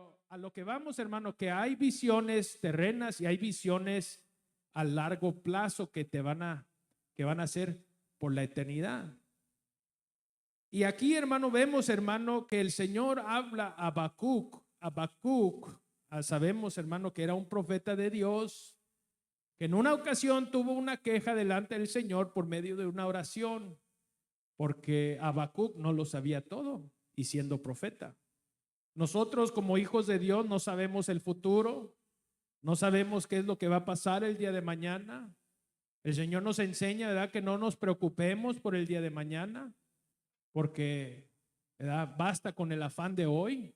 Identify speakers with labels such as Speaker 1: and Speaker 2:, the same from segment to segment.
Speaker 1: Pero a lo que vamos, hermano, que hay visiones terrenas y hay visiones a largo plazo que van a ser por la eternidad. Y aquí, hermano, vemos, hermano, que el Señor habla a Habacuc. Habacuc, sabemos, hermano, que era un profeta de Dios, que en una ocasión tuvo una queja delante del Señor por medio de una oración, porque Habacuc no lo sabía todo y siendo profeta. Nosotros como hijos de Dios no sabemos el futuro, no sabemos qué es lo que va a pasar el día de mañana. El Señor nos enseña, ¿verdad?, que no nos preocupemos por el día de mañana, porque, ¿verdad?, basta con el afán de hoy,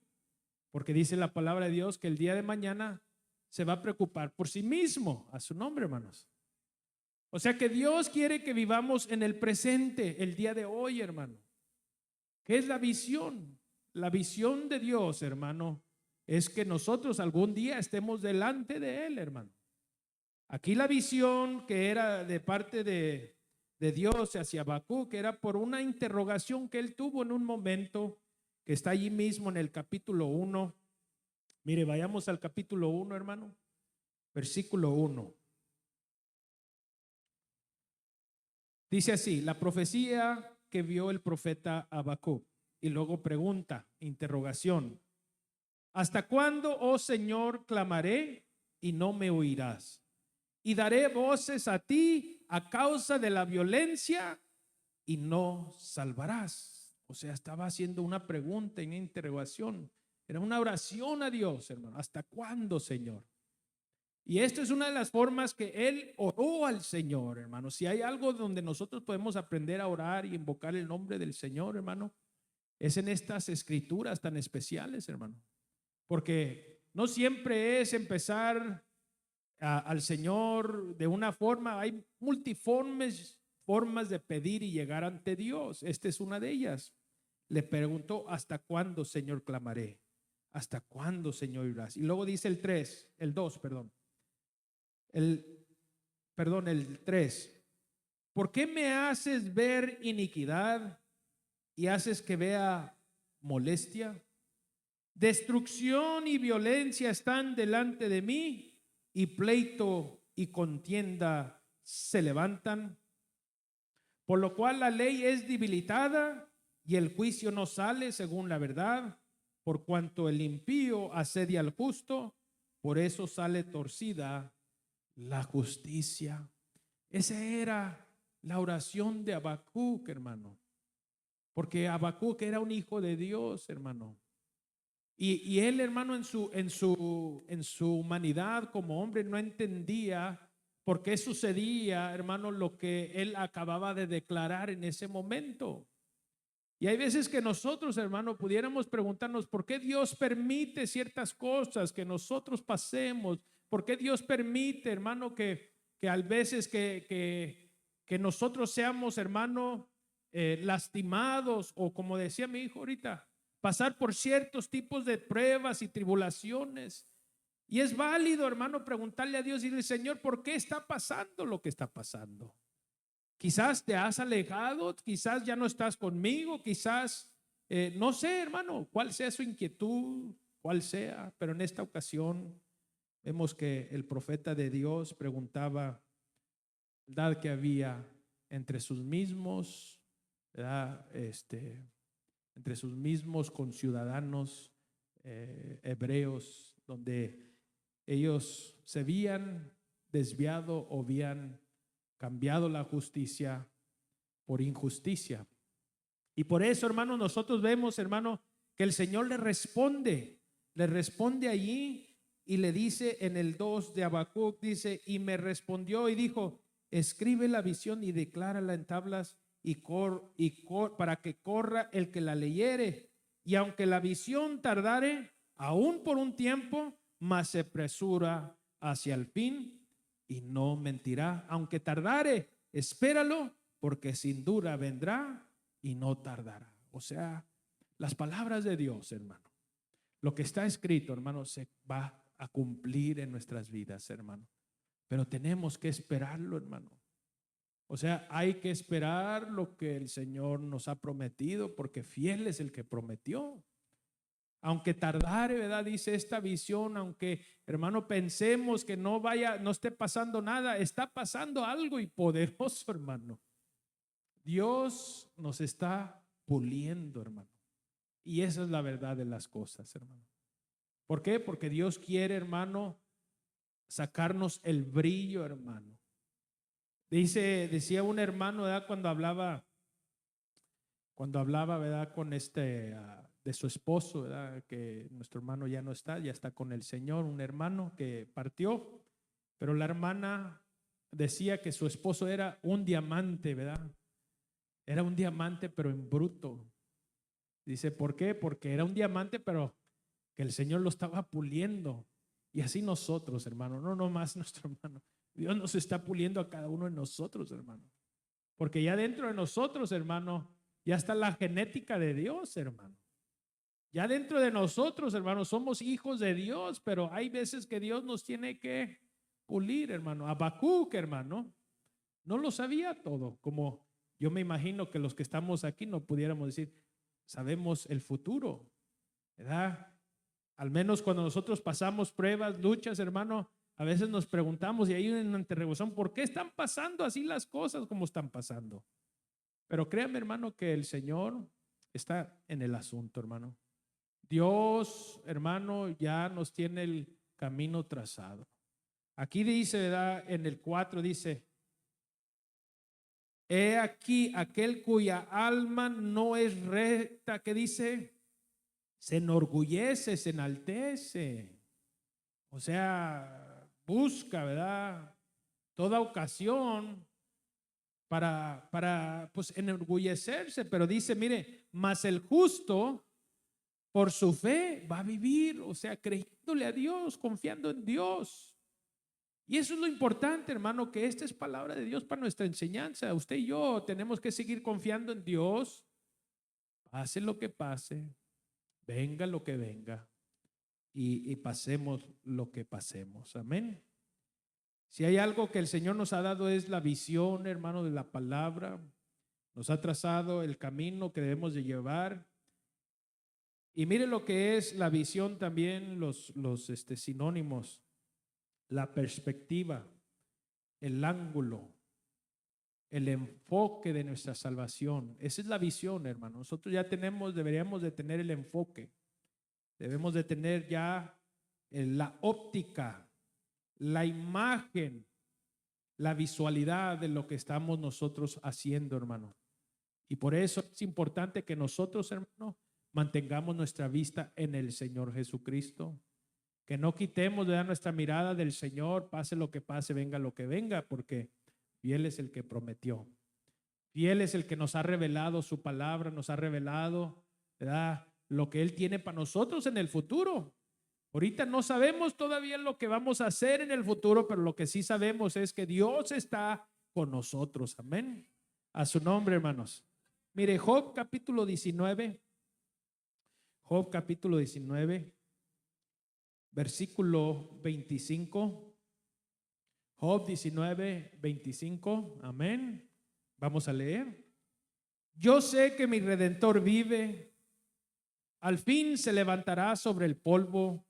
Speaker 1: porque dice la palabra de Dios que el día de mañana se va a preocupar por sí mismo, a su nombre, hermanos. O sea que Dios quiere que vivamos en el presente, el día de hoy, hermano. ¿Qué es la visión? La visión de Dios, hermano, es que nosotros algún día estemos delante de Él, hermano. Aquí la visión que era de parte de Dios hacia Habacuc, que era por una interrogación que él tuvo en un momento, que está allí mismo en el capítulo 1. Mire, vayamos al capítulo 1, hermano. Versículo 1. Dice así, la profecía que vio el profeta Habacuc. Y luego pregunta, interrogación. ¿Hasta cuándo, oh Señor, clamaré y no me oirás? Y daré voces a ti a causa de la violencia y no salvarás. O sea, estaba haciendo una pregunta en interrogación. Era una oración a Dios, hermano. ¿Hasta cuándo, Señor? Y esto es una de las formas que él oró al Señor, hermano. Si hay algo donde nosotros podemos aprender a orar y invocar el nombre del Señor, hermano, es en estas escrituras tan especiales, hermano. Porque no siempre es empezar al Señor de una forma, hay multiformes formas de pedir y llegar ante Dios. Esta es una de ellas. Le preguntó, ¿hasta cuándo, Señor, clamaré? ¿Hasta cuándo, Señor, irás? Y luego dice el 2, perdón. El 3. ¿Por qué me haces ver iniquidad y haces que vea molestia? Destrucción y violencia están delante de mí, y pleito y contienda se levantan. Por lo cual la ley es debilitada y el juicio no sale según la verdad. Por cuanto el impío asedia al justo, por eso sale torcida la justicia. Esa era la oración de Habacuc, hermano. Porque Habacuc era un hijo de Dios, hermano. Y él, hermano, en su humanidad como hombre no entendía por qué sucedía, hermano, lo que él acababa de declarar en ese momento. Y hay veces que nosotros, hermano, pudiéramos preguntarnos por qué Dios permite ciertas cosas que nosotros pasemos, por qué Dios permite, hermano, que a veces que nosotros seamos, hermano, lastimados, o como decía mi hijo ahorita, pasar por ciertos tipos de pruebas y tribulaciones. Y es válido, hermano, preguntarle a Dios y decirle, Señor, ¿por qué está pasando lo que está pasando? Quizás te has alejado, quizás ya no estás conmigo, quizás, no sé, hermano, cuál sea su inquietud, cuál sea, pero en esta ocasión vemos que el profeta de Dios preguntaba, ¿verdad?, que había entre sus mismos, ¿verdad?, entre sus mismos conciudadanos hebreos, donde ellos se habían desviado o habían cambiado la justicia por injusticia. Y por eso, hermano, nosotros vemos, hermano, que el Señor le responde allí y le dice en el 2 de Habacuc, dice, y me respondió y dijo, escribe la visión y declárala en tablas para que corra el que la leyere. Y aunque la visión tardare, aún por un tiempo, mas se apresura hacia el fin y no mentirá. Aunque tardare, espéralo, porque sin duda vendrá y no tardará. O sea, las palabras de Dios, hermano, lo que está escrito, hermano, se va a cumplir en nuestras vidas, hermano. Pero tenemos que esperarlo, hermano. O sea, hay que esperar lo que el Señor nos ha prometido, porque fiel es el que prometió. aunque tardare, ¿verdad? Dice esta visión, aunque hermano pensemos que no esté pasando nada, está pasando algo y poderoso, hermano. Dios nos está puliendo, hermano. Y esa es la verdad de las cosas, hermano. ¿Por qué? Porque Dios quiere, hermano, sacarnos el brillo, hermano. Decía un hermano, ¿verdad? Cuando hablaba, ¿verdad? Con de su esposo, ¿verdad? Que nuestro hermano ya no está, ya está con el Señor, un hermano que partió, pero la hermana decía que su esposo era un diamante, ¿verdad? Era un diamante, pero en bruto. Dice, ¿por qué? Porque era un diamante, pero que el Señor lo estaba puliendo. Y así nosotros, hermano, no nomás nuestro hermano. Dios nos está puliendo a cada uno de nosotros, hermano. Porque ya dentro de nosotros, hermano, ya está la genética de Dios, hermano. Ya dentro de nosotros, hermano, somos hijos de Dios, pero hay veces que Dios nos tiene que pulir, hermano. Habacuc, hermano, no lo sabía todo, como yo me imagino que los que estamos aquí no pudiéramos decir, sabemos el futuro, ¿verdad? Al menos cuando nosotros pasamos pruebas, luchas, hermano, a veces nos preguntamos y hay una interrogación, ¿por qué están pasando así las cosas como están pasando? Pero créame, hermano, que el Señor está en el asunto, hermano. Dios, hermano, ya nos tiene el camino trazado. Aquí dice, ¿verdad? En el 4 dice, he aquí aquel cuya alma no es recta, que dice, se enorgullece, se enaltece. O sea, busca, ¿verdad? Toda ocasión para pues enorgullecerse, pero dice, mire, mas el justo por su fe va a vivir, o sea, creyéndole a Dios, confiando en Dios. Y eso es lo importante, hermano, que esta es palabra de Dios para nuestra enseñanza. Usted y yo tenemos que seguir confiando en Dios, pase lo que pase, venga lo que venga, y pasemos lo que pasemos. Amén. Si hay algo que el Señor nos ha dado es la visión, hermano, de la palabra. Nos ha trazado el camino que debemos de llevar. Y mire lo que es la visión también, los sinónimos, la perspectiva, el ángulo, el enfoque de nuestra salvación. Esa es la visión, hermano. Nosotros ya deberíamos de tener el enfoque. Debemos de tener ya la óptica, la imagen, la visualidad de lo que estamos nosotros haciendo, hermano. Y por eso es importante que nosotros, hermano, mantengamos nuestra vista en el Señor Jesucristo. Que no quitemos de nuestra mirada del Señor, pase lo que pase, venga lo que venga, porque fiel es el que prometió. Fiel es el que nos ha revelado su palabra, nos ha revelado, ¿verdad?, lo que Él tiene para nosotros en el futuro. Ahorita no sabemos todavía lo que vamos a hacer en el futuro, pero lo que sí sabemos es que Dios está con nosotros. Amén. A su nombre, hermanos. Mire, Job capítulo 19. Job capítulo 19, versículo 25. Job 19, 25. Amén. Vamos a leer. Yo sé que mi Redentor vive. Al fin se levantará sobre el polvo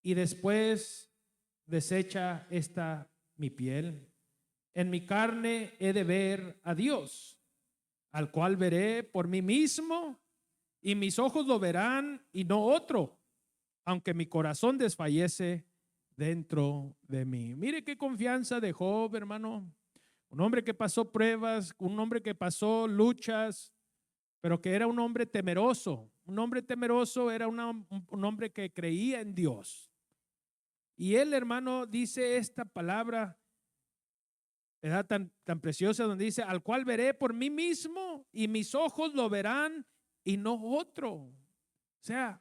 Speaker 1: y después desecha esta mi piel. En mi carne he de ver a Dios, al cual veré por mí mismo, y mis ojos lo verán y no otro, aunque mi corazón desfallece dentro de mí. Mire qué confianza de Job, hermano. Un hombre que pasó pruebas, un hombre que pasó luchas, pero que era un hombre temeroso. Un hombre temeroso era un hombre que creía en Dios. Y él, hermano, dice esta palabra, ¿verdad?, tan preciosa, donde dice, al cual veré por mí mismo y mis ojos lo verán y no otro. O sea,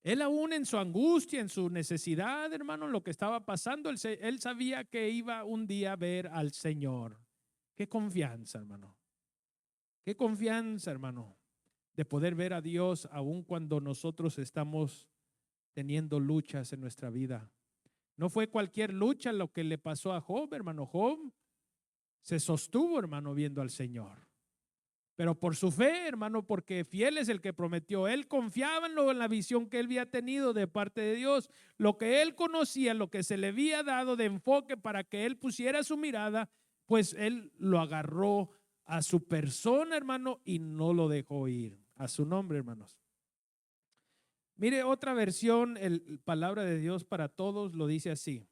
Speaker 1: él aún en su angustia, en su necesidad, hermano, en lo que estaba pasando, él sabía que iba un día a ver al Señor. Qué confianza, hermano. Qué confianza, hermano, de poder ver a Dios aun cuando nosotros estamos teniendo luchas en nuestra vida. No fue cualquier lucha lo que le pasó a Job, hermano. Job se sostuvo, hermano, viendo al Señor. pero por su fe, hermano, porque fiel es el que prometió. Él confiaba en la visión que él había tenido de parte de Dios, lo que él conocía, lo que se le había dado de enfoque para que él pusiera su mirada, pues él lo agarró a su persona, hermano, y no lo dejó ir. A su nombre, hermanos. Mire, otra versión, el palabra de Dios para todos lo dice así.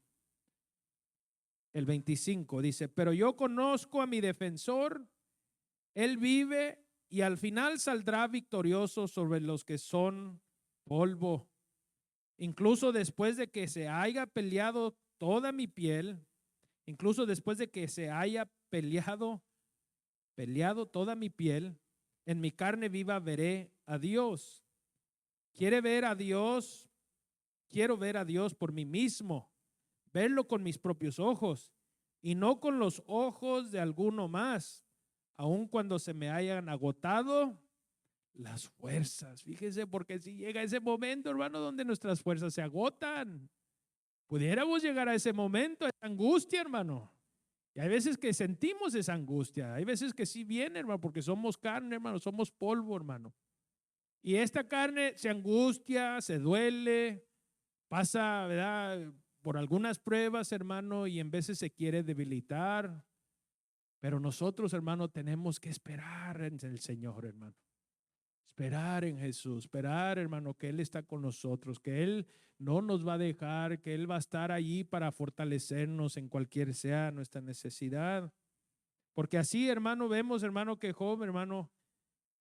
Speaker 1: El 25 dice, pero yo conozco a mi defensor, él vive y al final saldrá victorioso sobre los que son polvo. Incluso después de que se haya peleado toda mi piel, incluso después de que se haya peleado toda mi piel, en mi carne viva veré a Dios. ¿Quiere ver a Dios? Quiero ver a Dios por mí mismo, verlo con mis propios ojos y no con los ojos de alguno más, aun cuando se me hayan agotado las fuerzas. Fíjese, porque si llega ese momento, hermano, donde nuestras fuerzas se agotan, pudiéramos llegar a ese momento, a esa angustia, hermano. Y hay veces que sentimos esa angustia, hay veces que sí viene, hermano, porque somos carne, hermano, somos polvo, hermano. Y esta carne se angustia, se duele, pasa, ¿verdad?, por algunas pruebas, hermano, y en veces se quiere debilitar. Pero nosotros, hermano, tenemos que esperar en el Señor, hermano. Esperar en Jesús, esperar, hermano, que Él está con nosotros, que Él no nos va a dejar, que Él va a estar allí para fortalecernos en cualquier sea nuestra necesidad. Porque así, hermano, vemos, hermano, que Job, hermano,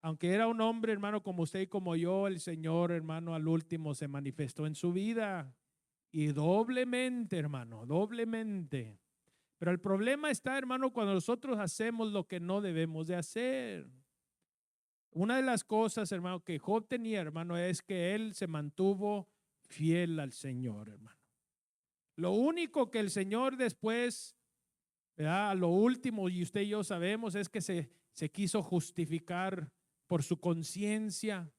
Speaker 1: aunque era un hombre, hermano, como usted y como yo, el Señor, hermano, al último se manifestó en su vida. Y doblemente, hermano, doblemente. Pero el problema está, hermano, cuando nosotros hacemos lo que no debemos de hacer. Una de las cosas, hermano, que Job tenía, hermano, es que él se mantuvo fiel al Señor, hermano. Lo único que el Señor después, ¿verdad?, a lo último, y usted y yo sabemos, es que se quiso justificar por su conciencia.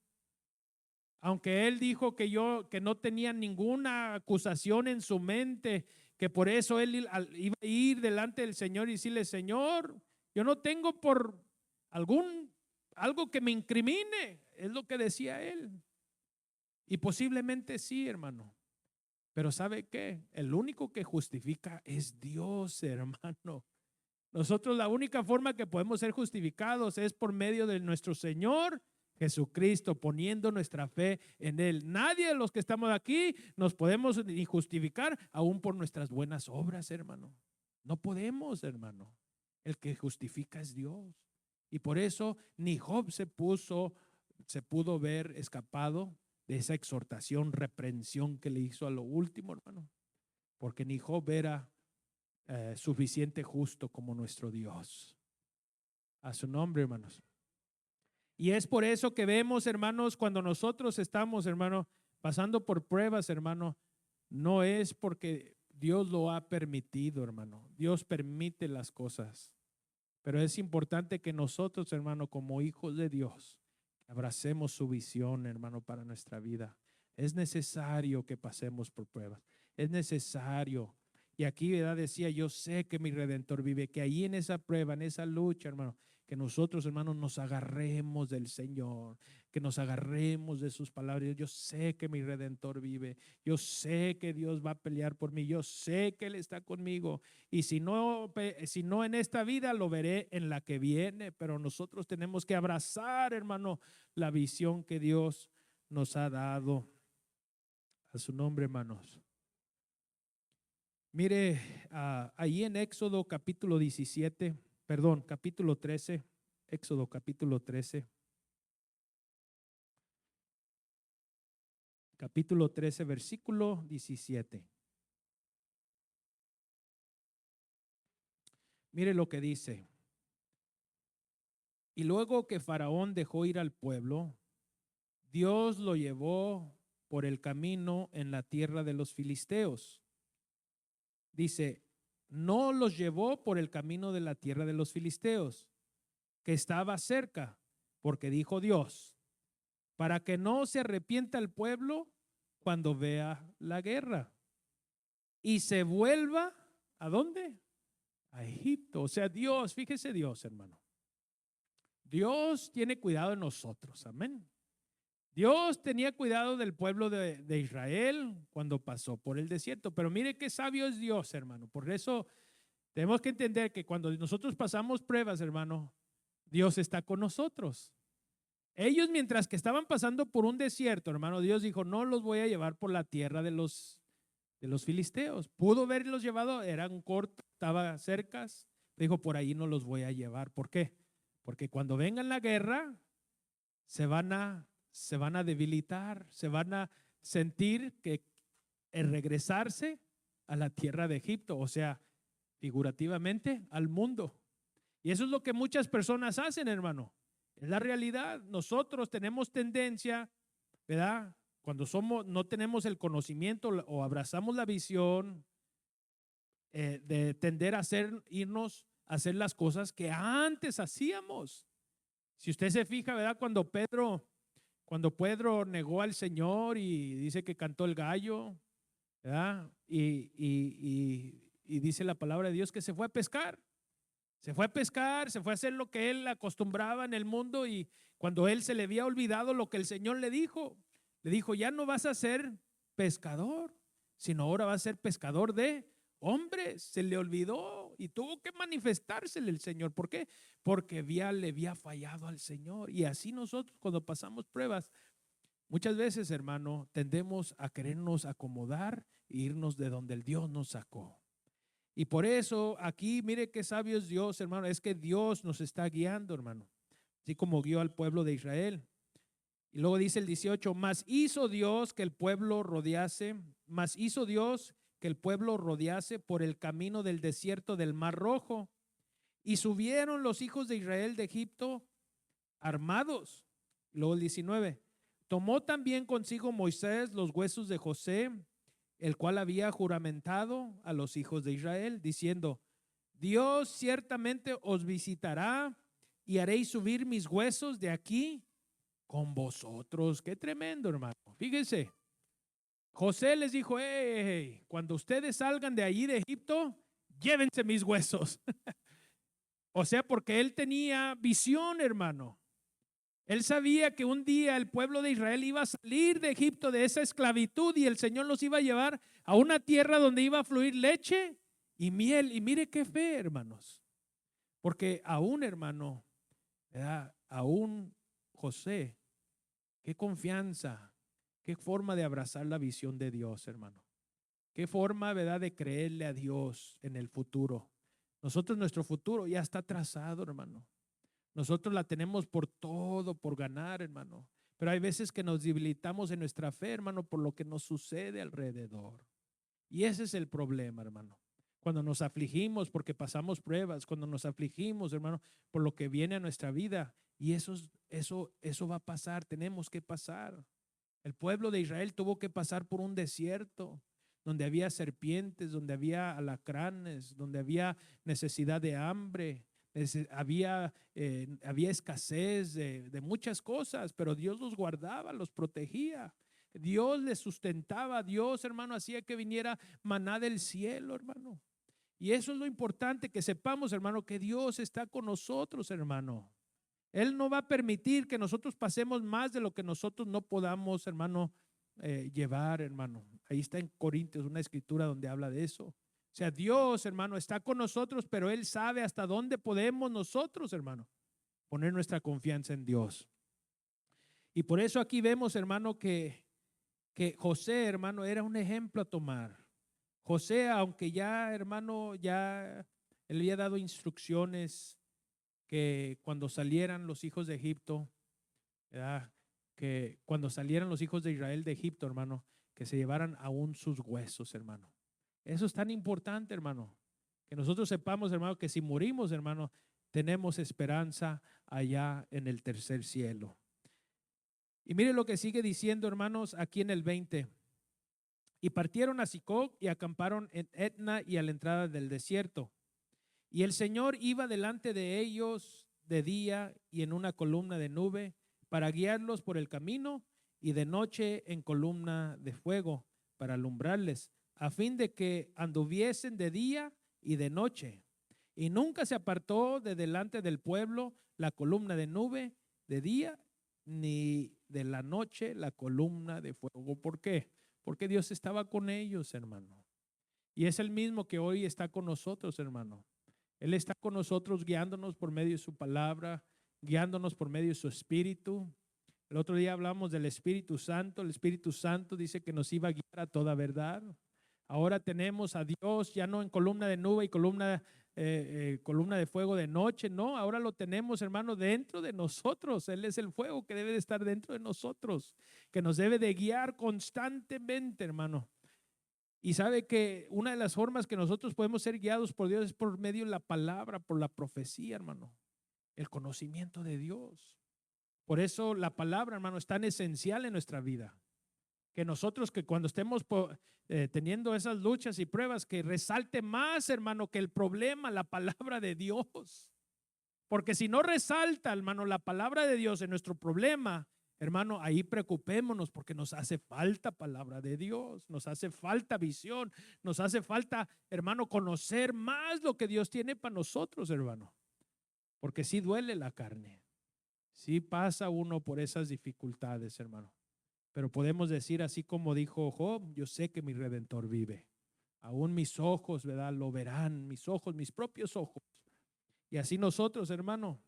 Speaker 1: Aunque él dijo que no tenía ninguna acusación en su mente, que por eso él iba a ir delante del Señor y decirle, Señor, yo no tengo por algo que me incrimine, es lo que decía él. Y posiblemente sí, hermano. Pero ¿sabe qué? El único que justifica es Dios, hermano. Nosotros la única forma que podemos ser justificados es por medio de nuestro Señor Jesucristo, poniendo nuestra fe en Él. Nadie de los que estamos aquí nos podemos ni justificar aún por nuestras buenas obras, hermano. No podemos, hermano. El que justifica es Dios. Y por eso ni Job se pudo ver escapado de esa exhortación, reprensión que le hizo a lo último, hermano. Porque ni Job era suficiente justo como nuestro Dios. A su nombre, hermanos. Y es por eso que vemos, hermanos, cuando nosotros estamos, hermano, pasando por pruebas, hermano, no es porque Dios lo ha permitido, hermano. Dios permite las cosas. Pero es importante que nosotros, hermano, como hijos de Dios, abracemos su visión, hermano, para nuestra vida. Es necesario que pasemos por pruebas. Es necesario. Y aquí, ¿verdad?, decía, yo sé que mi Redentor vive, que ahí en esa prueba, en esa lucha, hermano, que nosotros, hermanos, nos agarremos del Señor, que nos agarremos de sus palabras. Yo sé que mi Redentor vive, yo sé que Dios va a pelear por mí, yo sé que Él está conmigo. Y si no en esta vida, lo veré en la que viene. Pero nosotros tenemos que abrazar, hermano, la visión que Dios nos ha dado. A su nombre, hermanos. Mire, ahí en Éxodo capítulo 17, perdón, capítulo 13, Éxodo capítulo 13. Capítulo 13, versículo 17. Mire lo que dice. Y luego que Faraón dejó ir al pueblo, Dios lo llevó por el camino en la tierra de los filisteos. Dice, no los llevó por el camino de la tierra de los filisteos, que estaba cerca, porque dijo Dios, para que no se arrepienta el pueblo cuando vea la guerra y se vuelva, ¿a dónde? A Egipto. O sea, Dios, fíjese Dios, hermano. Dios tiene cuidado de nosotros, amén. Dios tenía cuidado del pueblo de Israel cuando pasó por el desierto, pero mire qué sabio es Dios, hermano. Por eso tenemos que entender que cuando nosotros pasamos pruebas, hermano, Dios está con nosotros. Ellos, mientras que estaban pasando por un desierto, hermano, Dios dijo, no los voy a llevar por la tierra de los filisteos. Pudo haberlos llevado, eran cortos, estaba cerca, dijo, por ahí no los voy a llevar. ¿Por qué? Porque cuando vengan la guerra, se van a debilitar, se van a sentir que el regresarse a la tierra de Egipto, o sea, figurativamente al mundo. Y eso es lo que muchas personas hacen, hermano. Es la realidad. Nosotros tenemos tendencia, ¿verdad? Cuando no tenemos el conocimiento o abrazamos la visión, de tender a irnos a hacer las cosas que antes hacíamos. Si usted se fija, ¿verdad? Cuando Pedro negó al Señor y dice que cantó el gallo, ¿verdad? Y dice la palabra de Dios que se fue a pescar. Se fue a pescar, se fue a hacer lo que él acostumbraba en el mundo, y cuando él se le había olvidado lo que el Señor le dijo, ya no vas a ser pescador, sino ahora vas a ser pescador de hombres. Se le olvidó y tuvo que manifestársele el Señor. ¿Por qué? Porque le había fallado al Señor. Y así nosotros cuando pasamos pruebas, muchas veces, hermano, tendemos a querernos acomodar e irnos de donde el Dios nos sacó. Y por eso aquí, mire qué sabio es Dios, hermano. Es que Dios nos está guiando, hermano, así como guió al pueblo de Israel. Y luego dice el 18, mas hizo Dios que el pueblo rodease por el camino del desierto del Mar Rojo. Y subieron los hijos de Israel de Egipto armados. Luego el 19, tomó también consigo Moisés los huesos de José, el cual había juramentado a los hijos de Israel, diciendo, Dios ciertamente os visitará y haréis subir mis huesos de aquí con vosotros. Qué tremendo, hermano. Fíjense, José les dijo, hey, cuando ustedes salgan de allí de Egipto, llévense mis huesos. O sea, porque él tenía visión, hermano. Él sabía que un día el pueblo de Israel iba a salir de Egipto, de esa esclavitud, y el Señor los iba a llevar a una tierra donde iba a fluir leche y miel. Y mire qué fe, hermanos. Porque aún, hermano, ¿verdad? Aún José, qué confianza, qué forma de abrazar la visión de Dios, hermano. Qué forma, ¿verdad?, de creerle a Dios en el futuro. Nosotros, nuestro futuro ya está trazado, hermano. Nosotros la tenemos por todo, por ganar, hermano. Pero hay veces que nos debilitamos en nuestra fe, hermano, por lo que nos sucede alrededor. Y ese es el problema, hermano. Cuando nos afligimos porque pasamos pruebas, cuando nos afligimos, hermano, por lo que viene a nuestra vida. Y eso va a pasar, tenemos que pasar. El pueblo de Israel tuvo que pasar por un desierto donde había serpientes, donde había alacranes, donde había necesidad de hambre. Había escasez de muchas cosas, pero Dios los guardaba, los protegía. Dios les sustentaba. Dios, hermano, hacía que viniera maná del cielo, hermano. Y eso es lo importante, que sepamos, hermano, que Dios está con nosotros, hermano. Él no va a permitir que nosotros pasemos más de lo que nosotros no podamos, hermano, llevar, hermano. Ahí está en Corintios una escritura donde habla de eso. O sea, Dios, hermano, está con nosotros, pero Él sabe hasta dónde podemos nosotros, hermano, poner nuestra confianza en Dios. Y por eso aquí vemos, hermano, que José, hermano, era un ejemplo a tomar. José, aunque ya, hermano, ya él había dado instrucciones que cuando salieran los hijos de Egipto, ¿verdad?, que cuando salieran los hijos de Israel de Egipto, hermano, que se llevaran aún sus huesos, hermano. Eso es tan importante, hermano, que nosotros sepamos, hermano, que si morimos, hermano, tenemos esperanza allá en el tercer cielo. Y mire lo que sigue diciendo, hermanos, aquí en el 20. Y partieron a Sicoc y acamparon en Etna y a la entrada del desierto. Y el Señor iba delante de ellos de día y en una columna de nube para guiarlos por el camino, y de noche en columna de fuego para alumbrarles, a fin de que anduviesen de día y de noche. Y nunca se apartó de delante del pueblo la columna de nube de día, ni de la noche la columna de fuego. ¿Por qué? Porque Dios estaba con ellos, hermano. Y es el mismo que hoy está con nosotros, hermano. Él está con nosotros guiándonos por medio de su palabra, guiándonos por medio de su espíritu. El otro día hablamos del Espíritu Santo. El Espíritu Santo dice que nos iba a guiar a toda verdad. Ahora tenemos a Dios ya no en columna de nube y columna de fuego de noche, no, ahora lo tenemos, hermano, dentro de nosotros. Él es el fuego que debe de estar dentro de nosotros, que nos debe de guiar constantemente, hermano. Y sabe que una de las formas que nosotros podemos ser guiados por Dios es por medio de la palabra, por la profecía, hermano, el conocimiento de Dios. Por eso la palabra, hermano, es tan esencial en nuestra vida. Que nosotros, que cuando estemos teniendo esas luchas y pruebas, que resalte más, hermano, que el problema, la palabra de Dios. Porque si no resalta, hermano, la palabra de Dios en nuestro problema, hermano, ahí preocupémonos, porque nos hace falta palabra de Dios, nos hace falta visión, nos hace falta, hermano, conocer más lo que Dios tiene para nosotros, hermano. Porque sí duele la carne, sí pasa uno por esas dificultades, hermano. Pero podemos decir, así como dijo Job, yo sé que mi Redentor vive. Aún mis ojos, ¿verdad? Lo verán, mis ojos, mis propios ojos. Y así nosotros, hermano,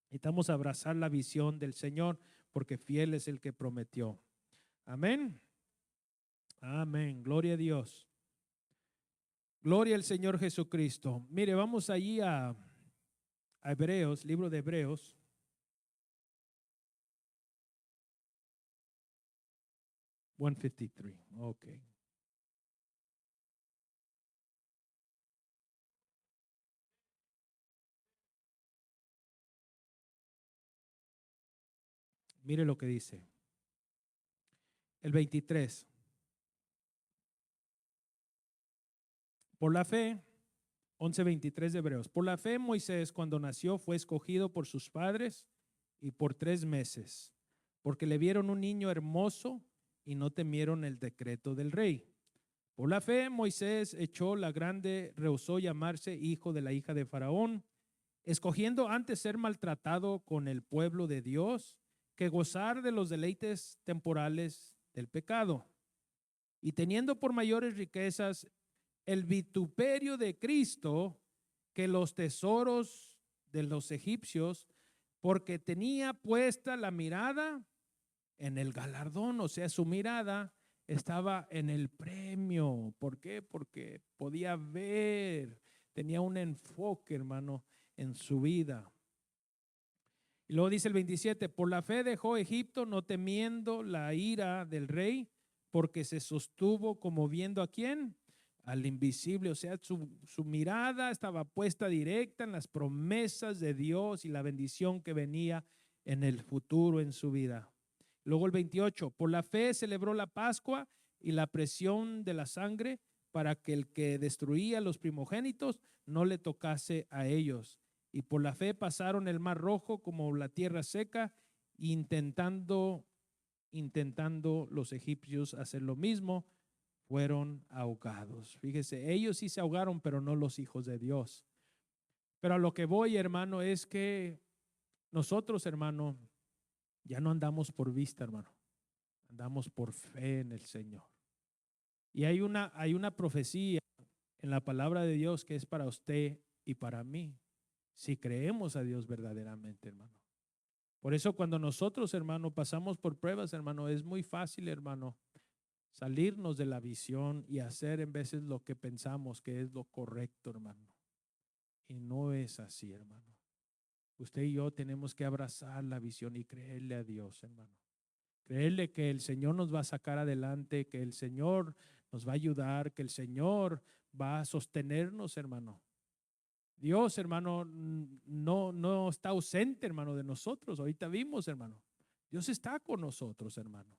Speaker 1: necesitamos abrazar la visión del Señor, porque fiel es el que prometió. Amén. Amén. Gloria a Dios. Gloria al Señor Jesucristo. Mire, vamos allí a Hebreos, libro de Hebreos. Ok. Mire lo que dice. El 23. Por la fe, 11:23 de Hebreos. Por la fe Moisés, cuando nació, fue escogido por sus padres y por 3 meses, porque le vieron un niño hermoso y no temieron el decreto del rey. Por la fe Moisés echó la grande, rehusó llamarse hijo de la hija de Faraón, escogiendo antes ser maltratado con el pueblo de Dios que gozar de los deleites temporales del pecado. Y teniendo por mayores riquezas el vituperio de Cristo que los tesoros de los egipcios, porque tenía puesta la mirada en el galardón, o sea, su mirada estaba en el premio. ¿Por qué? Porque podía ver, tenía un enfoque, hermano, en su vida. Y luego dice el 27, por la fe dejó Egipto, no temiendo la ira del rey, porque se sostuvo como viendo a quién, al invisible. O sea, su mirada estaba puesta directa en las promesas de Dios y la bendición que venía en el futuro en su vida. Luego el 28, por la fe celebró la Pascua y la presión de la sangre para que el que destruía los primogénitos no le tocase a ellos. Y por la fe pasaron el mar rojo como la tierra seca, intentando los egipcios hacer lo mismo, fueron ahogados. Fíjese, ellos sí se ahogaron, pero no los hijos de Dios. Pero a lo que voy, hermano, es que nosotros, hermano, ya no andamos por vista, hermano. Andamos por fe en el Señor. Y hay una profecía en la palabra de Dios que es para usted y para mí, si creemos a Dios verdaderamente, hermano. Por eso cuando nosotros, hermano, pasamos por pruebas, hermano, es muy fácil, hermano, salirnos de la visión y hacer en veces lo que pensamos que es lo correcto, hermano. Y no es así, hermano. Usted y yo tenemos que abrazar la visión y creerle a Dios, hermano. Creerle que el Señor nos va a sacar adelante, que el Señor nos va a ayudar, que el Señor va a sostenernos, hermano. Dios, hermano, no está ausente, hermano, de nosotros. Ahorita vimos, hermano. Dios está con nosotros, hermano.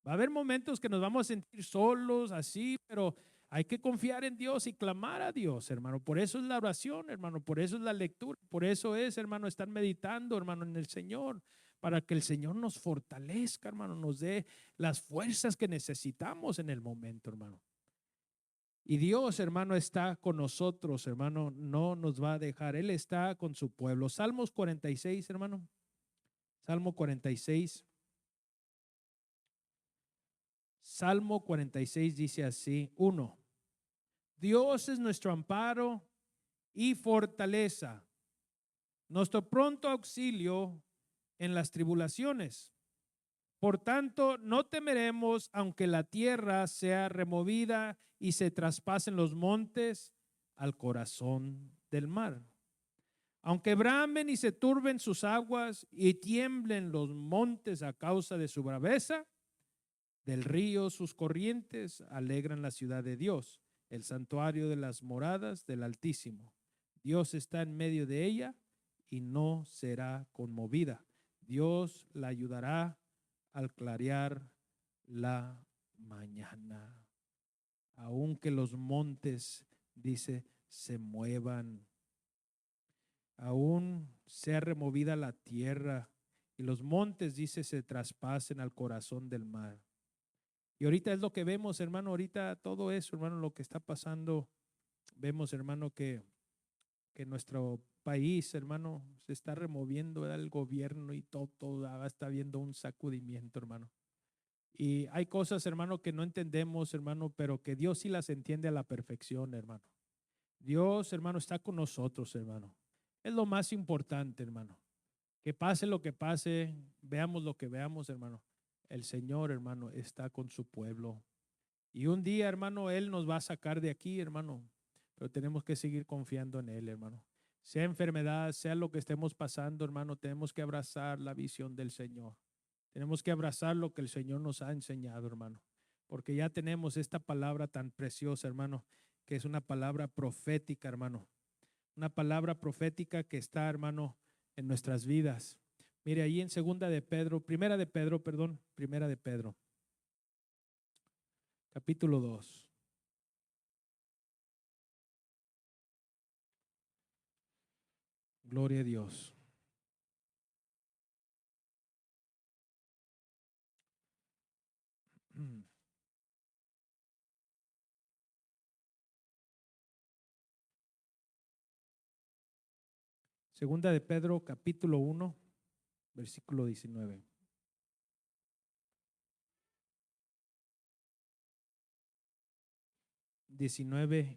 Speaker 1: Va a haber momentos que nos vamos a sentir solos, así, pero hay que confiar en Dios y clamar a Dios, hermano. Por eso es la oración, hermano. Por eso es la lectura. Por eso es, hermano, estar meditando, hermano, en el Señor. Para que el Señor nos fortalezca, hermano, nos dé las fuerzas que necesitamos en el momento, hermano. Y Dios, hermano, está con nosotros, hermano, no nos va a dejar. Él está con su pueblo. Salmos 46, hermano. Salmo 46. Salmo 46 dice así: 1. Dios es nuestro amparo y fortaleza, nuestro pronto auxilio en las tribulaciones. Por tanto, no temeremos aunque la tierra sea removida y se traspasen los montes al corazón del mar. Aunque bramen y se turben sus aguas y tiemblen los montes a causa de su braveza, del río sus corrientes alegran la ciudad de Dios, el santuario de las moradas del Altísimo. Dios está en medio de ella y no será conmovida. Dios la ayudará al clarear la mañana. Aunque los montes, dice, se muevan, aún sea removida la tierra y los montes, dice, se traspasen al corazón del mar. Y ahorita es lo que vemos, hermano, ahorita todo eso, hermano, lo que está pasando, vemos, hermano, que nuestro país, hermano, se está removiendo, ¿verdad? El gobierno y todo está viendo un sacudimiento, hermano. Y hay cosas, hermano, que no entendemos, hermano, pero que Dios sí las entiende a la perfección, hermano. Dios, hermano, está con nosotros, hermano. Es lo más importante, hermano. Que pase lo que pase, veamos lo que veamos, hermano. El Señor, hermano, está con su pueblo. Y un día, hermano, Él nos va a sacar de aquí, hermano. Pero tenemos que seguir confiando en Él, hermano. Sea enfermedad, sea lo que estemos pasando, hermano, tenemos que abrazar la visión del Señor. Tenemos que abrazar lo que el Señor nos ha enseñado, hermano. Porque ya tenemos esta palabra tan preciosa, hermano, que es una palabra profética, hermano. Una palabra profética que está, hermano, en nuestras vidas. Mire, ahí en primera de Pedro, capítulo 2. Gloria a Dios. Segunda de Pedro, capítulo 1, versículo 19.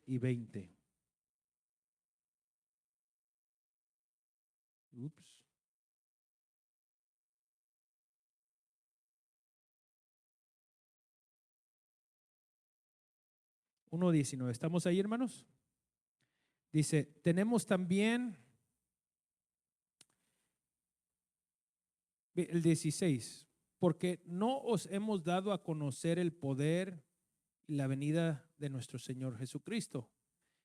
Speaker 1: Y 20. Ups. 1:19. ¿Estamos ahí, hermanos? Dice, tenemos también el 16, porque no os hemos dado a conocer el poder y la venida de nuestro Señor Jesucristo,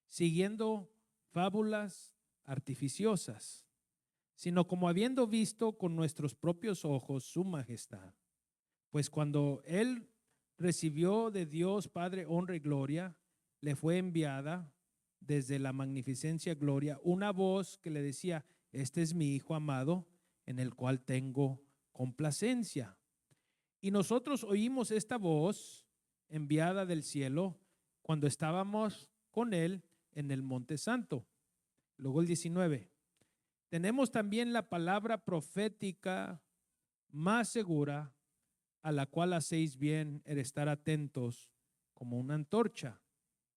Speaker 1: siguiendo fábulas artificiosas, sino como habiendo visto con nuestros propios ojos su majestad. Pues cuando Él recibió de Dios Padre honra y gloria, le fue enviada desde la magnificencia gloria una voz que le decía, este es mi Hijo amado, en el cual tengo complacencia. Y nosotros oímos esta voz enviada del cielo cuando estábamos con Él en el Monte Santo. Luego el 19. Tenemos también la palabra profética más segura, a la cual hacéis bien el estar atentos como una antorcha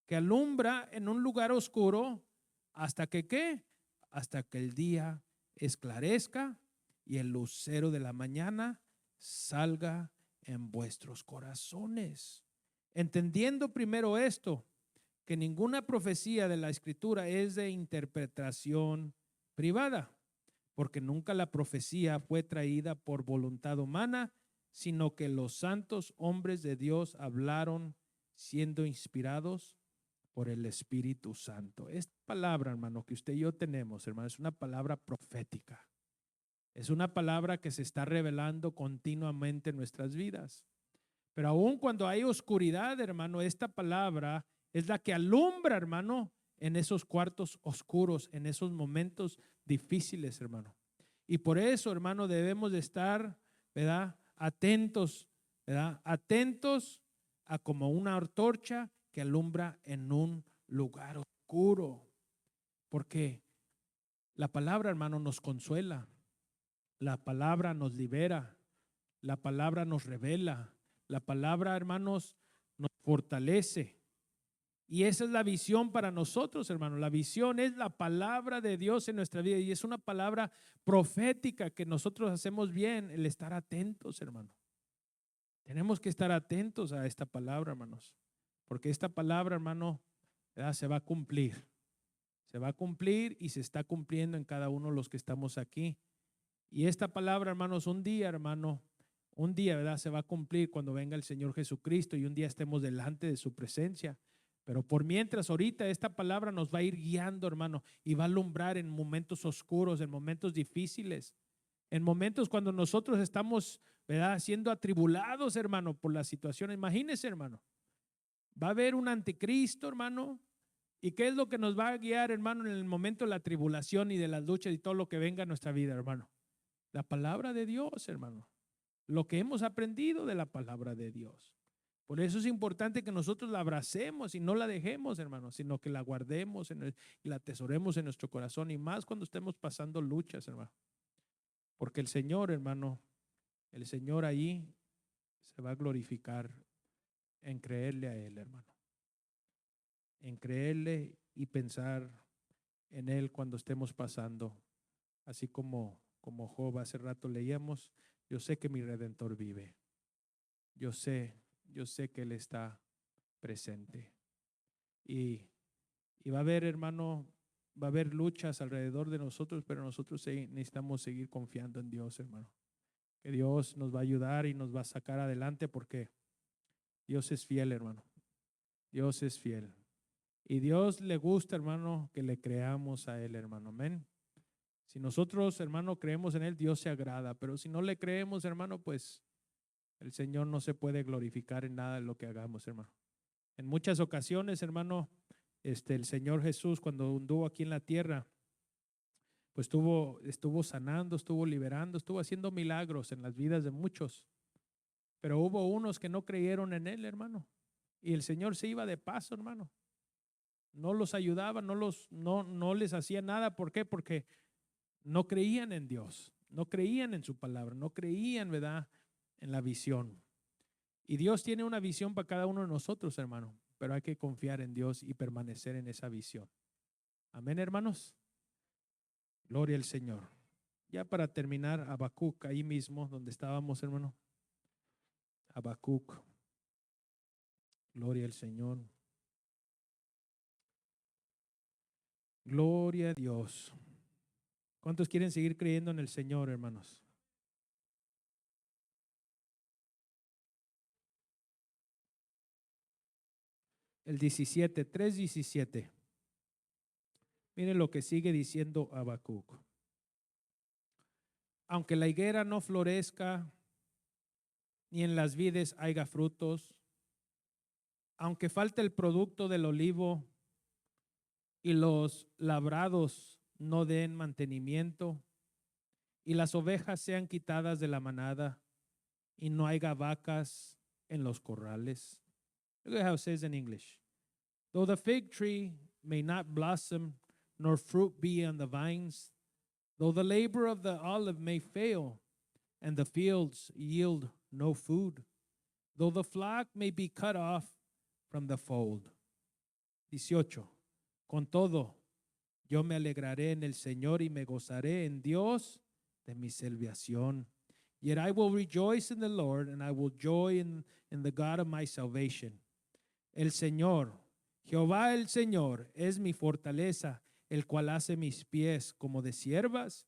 Speaker 1: que alumbra en un lugar oscuro hasta que ¿qué? Hasta que el día esclarezca y el lucero de la mañana salga en vuestros corazones. Entendiendo primero esto, que ninguna profecía de la Escritura es de interpretación privada, porque nunca la profecía fue traída por voluntad humana, sino que los santos hombres de Dios hablaron siendo inspirados por el Espíritu Santo. Esta palabra, hermano, que usted y yo tenemos, hermano, es una palabra profética. Es una palabra que se está revelando continuamente en nuestras vidas. Pero aun cuando hay oscuridad, hermano, esta palabra es la que alumbra, hermano, en esos cuartos oscuros, en esos momentos difíciles, hermano. Y por eso, hermano, debemos de estar, ¿verdad? Atentos, ¿verdad? Atentos a como una antorcha que alumbra en un lugar oscuro. Porque la palabra, hermano, nos consuela. La palabra nos libera. La palabra nos revela. La palabra, hermanos, nos fortalece. Y esa es la visión para nosotros, hermano. La visión es la palabra de Dios en nuestra vida y es una palabra profética que nosotros hacemos bien el estar atentos, hermano. Tenemos que estar atentos a esta palabra, hermanos, porque esta palabra, hermano, ¿verdad?, se va a cumplir. Se va a cumplir y se está cumpliendo en cada uno de los que estamos aquí. Y esta palabra, hermanos, un día, hermano, un día, ¿verdad?, se va a cumplir cuando venga el Señor Jesucristo y un día estemos delante de su presencia. Pero por mientras, ahorita esta palabra nos va a ir guiando, hermano, y va a alumbrar en momentos oscuros, en momentos difíciles, en momentos cuando nosotros estamos, ¿verdad?, siendo atribulados, hermano, por la situación. Imagínese, hermano, va a haber un anticristo, hermano. ¿Y qué es lo que nos va a guiar, hermano, en el momento de la tribulación y de las luchas y todo lo que venga a nuestra vida, hermano? La palabra de Dios, hermano. Lo que hemos aprendido de la palabra de Dios. Por eso es importante que nosotros la abracemos y no la dejemos, hermano, sino que la guardemos y la atesoremos en nuestro corazón, y más cuando estemos pasando luchas, hermano. Porque el Señor, hermano, el Señor ahí se va a glorificar en creerle a Él, hermano. En creerle y pensar en Él cuando estemos pasando. Así como Job hace rato leíamos, yo sé que mi Redentor vive. Yo sé que Él está presente. Y va a haber, hermano, va a haber luchas alrededor de nosotros, pero nosotros necesitamos seguir confiando en Dios, hermano. Que Dios nos va a ayudar y nos va a sacar adelante porque Dios es fiel, hermano. Dios es fiel. Y Dios le gusta, hermano, que le creamos a Él, hermano. Amén. Si nosotros, hermano, creemos en Él, Dios se agrada. Pero si no le creemos, hermano, pues el Señor no se puede glorificar en nada de lo que hagamos, hermano. En muchas ocasiones, hermano, el Señor Jesús, cuando anduvo aquí en la tierra, pues estuvo sanando, estuvo liberando, estuvo haciendo milagros en las vidas de muchos. Pero hubo unos que no creyeron en Él, hermano. Y el Señor se iba de paso, hermano. No los ayudaba, no les hacía nada. ¿Por qué? Porque no creían en Dios, no creían en su palabra, no creían, ¿verdad?, en la visión. Y Dios tiene una visión para cada uno de nosotros, hermano, pero hay que confiar en Dios y permanecer en esa visión. Amén, hermanos. Gloria al Señor. Ya para terminar, Habacuc, ahí mismo donde estábamos, hermano. Habacuc. Gloria al Señor. Gloria a Dios. ¿Cuántos quieren seguir creyendo en el Señor, hermanos? El 17, 3:17. Miren lo que sigue diciendo Habacuc. Aunque la higuera no florezca, ni en las vides haya frutos, aunque falte el producto del olivo y los labrados no den mantenimiento, y las ovejas sean quitadas de la manada, y no haya vacas en los corrales. Look at how it says in English. Though the fig tree may not blossom, nor fruit be on the vines, though the labor of the olive may fail, and the fields yield no food, though the flock may be cut off from the fold. 18. Con todo, yo me alegraré en el Señor y me gozaré en Dios de mi salvación. Yet I will rejoice in the Lord, and I will joy in the God of my salvation. El Señor, Jehová el Señor, es mi fortaleza, el cual hace mis pies como de siervas,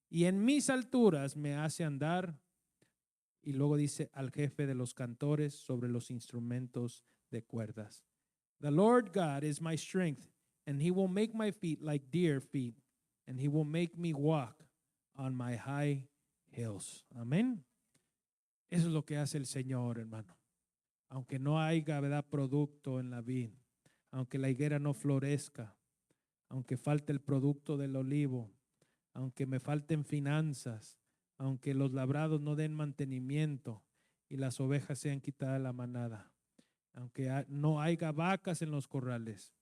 Speaker 1: y en mis alturas me hace andar. Y luego dice al jefe de los cantores sobre los instrumentos de cuerdas. The Lord God is my strength, and he will make my feet like deer feet, and he will make me walk on my high hills. Amén. Eso es lo que hace el Señor, hermano. Aunque no haya, ¿verdad?, producto en la vid, aunque la higuera no florezca, aunque falte el producto del olivo, aunque me falten finanzas, aunque los labrados no den mantenimiento y las ovejas sean quitadas de la manada, aunque no haya vacas en los corrales,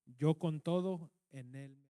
Speaker 1: yo con todo en él.